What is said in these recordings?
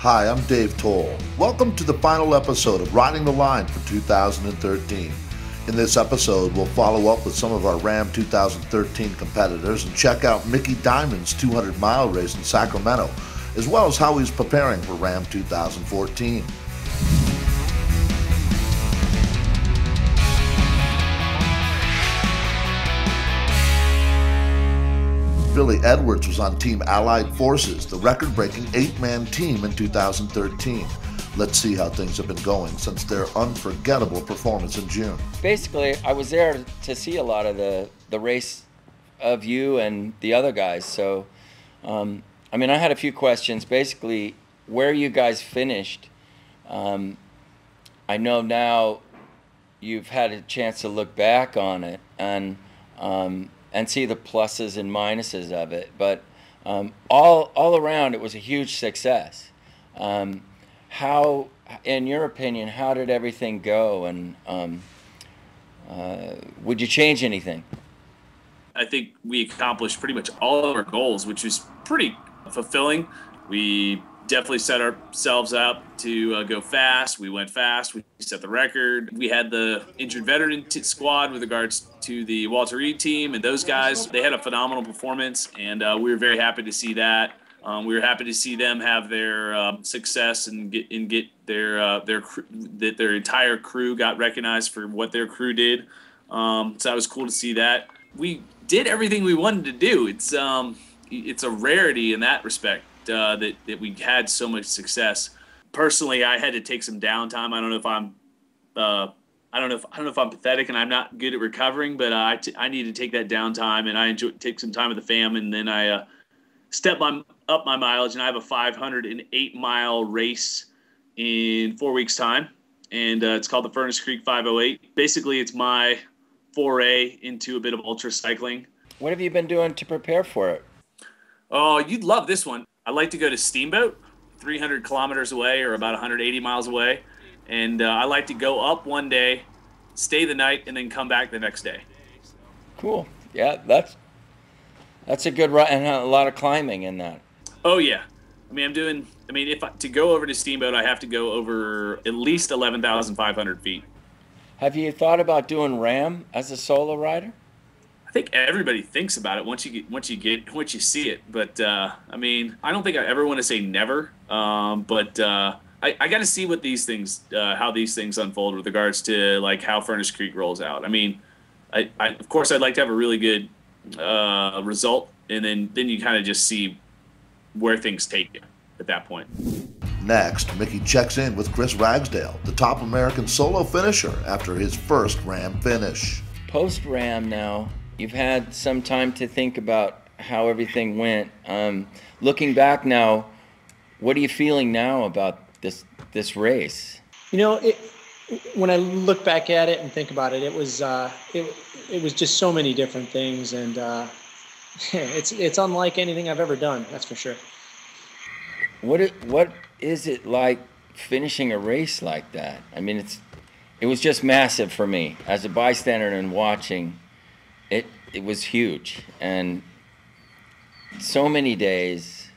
Hi, I'm Dave Toll. Welcome to the final episode of Riding the Line for 2013. In this episode, we'll follow up with some of our RAAM 2013 competitors and check out Micky Diamond's 200-mile race in Sacramento, as well as how he's preparing for RAAM 2014. Billy Edwards was on Team Allied Forces, the record-breaking 8-man team in 2013. Let's see how things have been going since their unforgettable performance in June. Basically, I was there to see a lot of the race of you and the other guys. So, I had a few questions. Basically, where you guys finished, I know now you've had a chance to look back on it and see the pluses and minuses of it. But all around, it was a huge success. How, in your opinion, how did everything go, and would you change anything? I think we accomplished pretty much all of our goals, which was pretty fulfilling. We definitely set ourselves up to go fast. We went fast. We set the record. We had the injured veteran squad with regards to the Walter Reed team, and those guys, they had a phenomenal performance, and we were very happy to see that. We were happy to see them have their success and get their entire crew got recognized for what their crew did. So that was cool to see that. We did everything we wanted to do. It's a rarity in that respect that we had so much success. Personally, I had to take some downtime. I don't know if I'm pathetic and I'm not good at recovering, but I need to take that downtime, and I take some time with the fam, and then I step up my mileage, and I have a 508-mile race in 4 weeks' time, and it's called the Furnace Creek 508. Basically, it's my foray into a bit of ultra cycling. What have you been doing to prepare for it? Oh, you'd love this one. I like to go to Steamboat, 300 kilometers away or about 180 miles away, and I like to go up one day, stay the night, and then come back the next day. Cool. Yeah, that's a good ride, and a lot of climbing in that. Oh yeah, to go over to Steamboat, I have to go over at least 11,500 feet. Have you thought about doing RAAM as a solo rider? I think everybody thinks about it once you see it. But I don't think I ever want to say never. But I got to see what these things, how these things unfold with regards to like how Furnace Creek rolls out. Of course I'd like to have a really good result, and then you kind of just see where things take you at that point. Next, Micky checks in with Chris Ragsdale, the top American solo finisher after his first RAAM finish. Post-RAAM now, you've had some time to think about how everything went. Looking back now, what are you feeling now about this race? When I look back at it and think about it, it was just so many different things, and it's unlike anything I've ever done. That's for sure. What is it like finishing a race like that? It was just massive for me as a bystander and watching. It was huge, and so many days,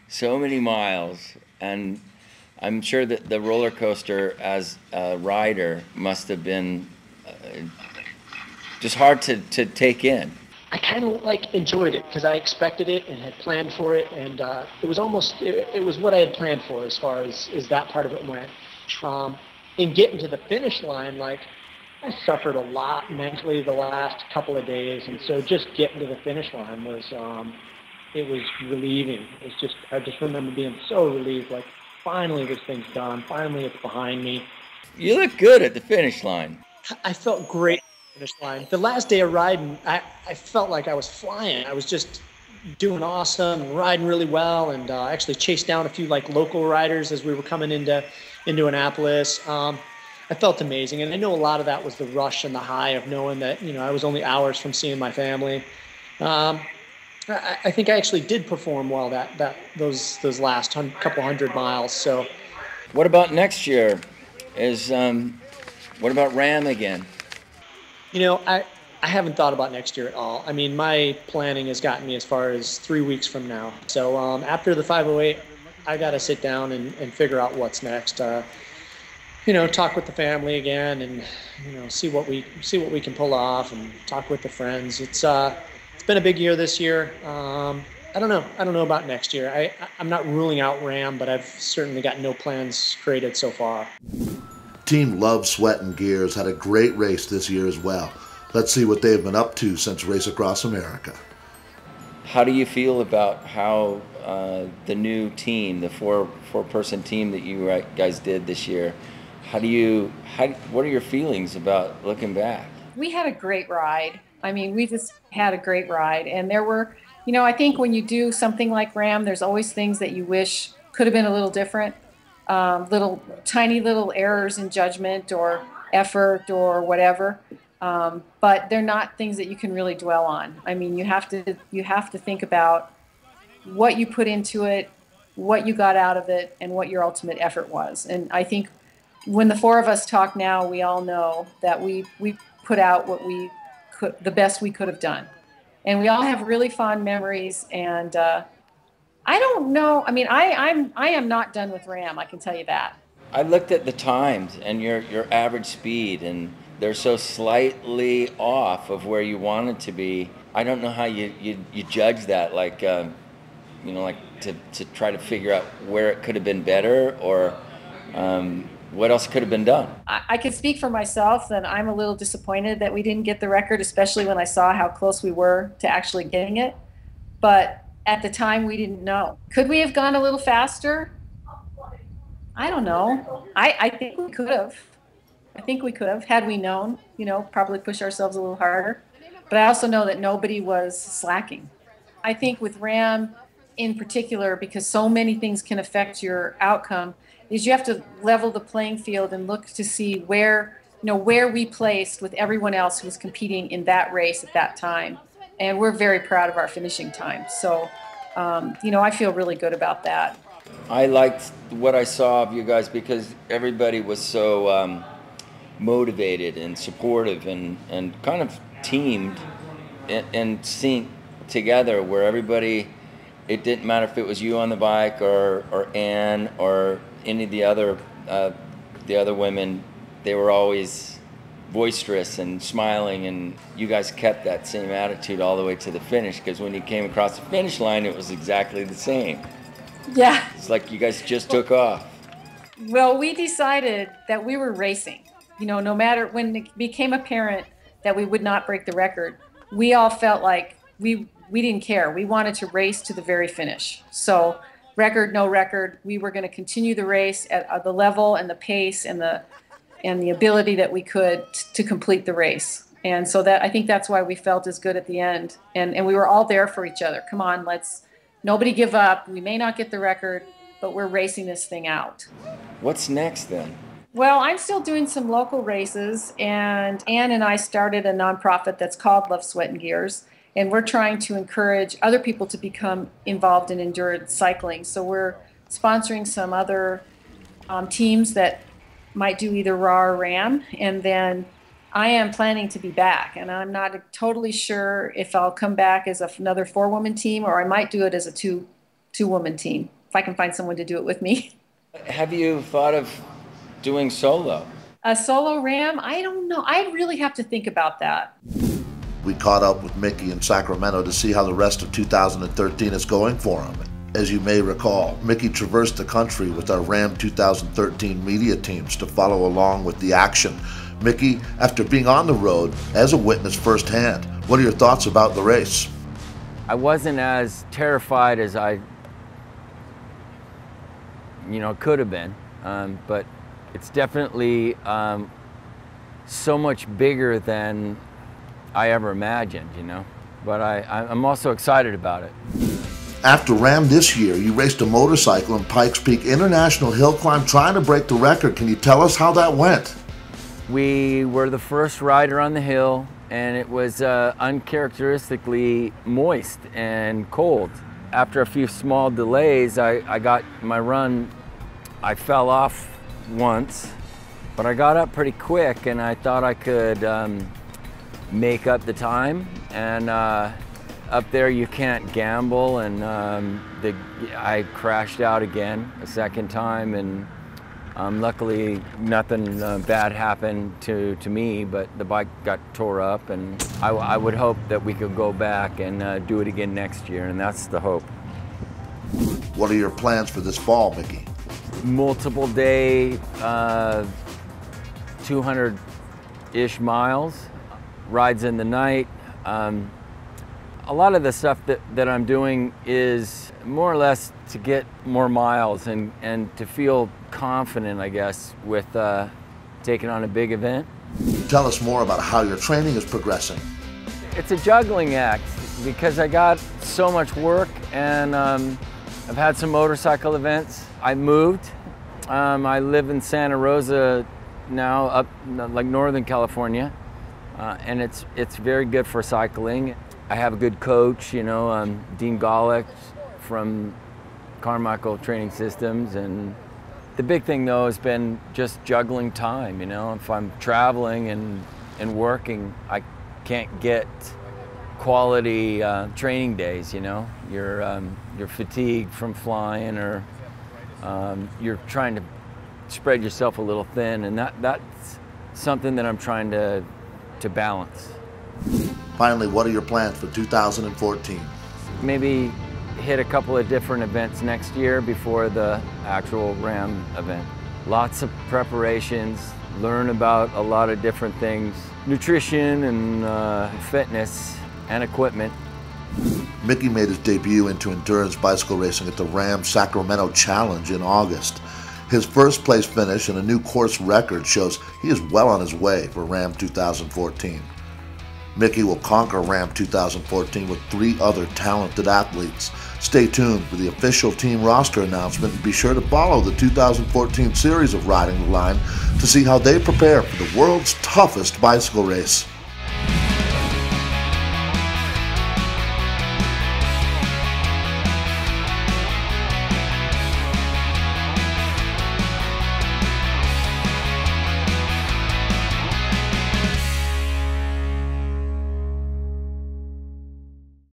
so many miles, and I'm sure that the roller coaster as a rider must have been just hard to take in. I kind of enjoyed it because I expected it and had planned for it, and it was what I had planned for as far as that part of it went. In getting to the finish line, I suffered a lot mentally the last couple of days, and so just getting to the finish line was it was relieving. I just remember being so relieved, finally this thing's done, finally it's behind me. You look good at the finish line. I felt great. Finish line. The last day of riding, I felt like I was flying. I was just doing awesome and riding really well, and actually chased down a few local riders as we were coming into Annapolis. I felt amazing, and I know a lot of that was the rush and the high of knowing that I was only hours from seeing my family. I think I actually did perform well those last couple hundred miles. So, what about next year? What about RAAM again? I haven't thought about next year at all. My planning has gotten me as far as 3 weeks from now. So after the 508, I got to sit down and figure out what's next. You know, talk with the family again, and you know, see what we can pull off, and talk with the friends. It's been a big year this year. I don't know about next year. I'm not ruling out RAAM, but I've certainly got no plans created so far. Team Love, Sweat, and Gears had a great race this year as well. Let's see what they've been up to since Race Across America. How do you feel about how the new team, the four-person team that you guys did this year, what are your feelings about looking back? We had a great ride. I mean, we just had a great ride. And there were, you know, I think when you do something like RAAM, there's always things that you wish could have been a little different. Tiny little errors in judgment or effort or whatever. But they're not things that you can really dwell on. I mean, you have to think about what you put into it, what you got out of it, and what your ultimate effort was. And I think when the four of us talk now, we all know that we put out what we could, the best we could have done. And we all have really fond memories. And I don't know. I mean, I am not done with RAAM. I can tell you that. I looked at the times and your average speed, and they're so slightly off of where you wanted to be. I don't know how you judge that, like, you know, like to try to figure out where it could have been better, or what else could have been done. I can speak for myself that I'm a little disappointed that we didn't get the record, especially when I saw how close we were to actually getting it. But at the time, we didn't know. Could we have gone a little faster? I don't know. I think we could have. I think we could have, had we known, you know, probably push ourselves a little harder. But I also know that nobody was slacking. I think with RAAM in particular, because so many things can affect your outcome, is you have to level the playing field and look to see where we placed with everyone else who was competing in that race at that time. And we're very proud of our finishing time. So, you know, I feel really good about that. I liked what I saw of you guys because everybody was so motivated and supportive and kind of teamed and synced together, where everybody, it didn't matter if it was you on the bike or Ann or any of the other women, they were always boisterous and smiling, and you guys kept that same attitude all the way to the finish, because when you came across the finish line, it was exactly the same. Yeah. It's like you guys just took off. Well, we decided that we were racing. You know, no matter, when it became apparent that we would not break the record, we all felt like we didn't care. We wanted to race to the very finish. So record, no record, we were going to continue the race at the level and the pace and the ability that we could to complete the race. And so that, I think that's why we felt as good at the end. And we were all there for each other. Come on, nobody give up. We may not get the record, but we're racing this thing out. What's next then? Well, I'm still doing some local races, and Ann and I started a nonprofit that's called Love, Sweat, and Gears, and we're trying to encourage other people to become involved in endurance cycling. So we're sponsoring some other teams that might do either RAAM or RAAM, and then I am planning to be back, and I'm not totally sure if I'll come back as another 4-woman team, or I might do it as a two-woman team, if I can find someone to do it with me. Have you thought of doing solo? A solo RAAM? I don't know. I really have to think about that. We caught up with Micky in Sacramento to see how the rest of 2013 is going for him. As you may recall, Micky traversed the country with our RAAM 2013 media teams to follow along with the action. Micky, after being on the road as a witness firsthand, what are your thoughts about the race? I wasn't as terrified as I, could have been, but it's definitely so much bigger than I ever imagined, But I'm also excited about it. After RAAM this year, you raced a motorcycle in Pikes Peak International Hill Climb trying to break the record. Can you tell us how that went? We were the first rider on the hill, and it was uncharacteristically moist and cold. After a few small delays, I got my run. I fell off once, but I got up pretty quick, and I thought I could make up the time. And up there you can't gamble, and I crashed out again a second time, and luckily nothing bad happened to me, but the bike got tore up, and I would hope that we could go back and do it again next year, and that's the hope. What are your plans for this fall, Micky? Multiple day, 200-ish miles, rides in the night. A lot of the stuff that I'm doing is more or less to get more miles and to feel confident, I guess, with taking on a big event. Tell us more about how your training is progressing. It's a juggling act because I got so much work, and I've had some motorcycle events. I moved. I live in Santa Rosa now, up like Northern California, and it's very good for cycling. I have a good coach, you know, Dean Golick from Carmichael Training Systems, and the big thing though has been just juggling time. You know, if I'm traveling and working, I can't get quality training days. You know, you're fatigued from flying, or you're trying to spread yourself a little thin, and that's something that I'm trying to balance. Finally, what are your plans for 2014? Maybe hit a couple of different events next year before the actual RAAM event. Lots of preparations, learn about a lot of different things, nutrition and fitness and equipment. Micky made his debut into endurance bicycle racing at the RAAM Sacramento Challenge in August. His first place finish and a new course record shows he is well on his way for RAAM 2014. Micky will conquer RAAM 2014 with 3 other talented athletes. Stay tuned for the official team roster announcement, and be sure to follow the 2014 series of Riding the Line to see how they prepare for the world's toughest bicycle race.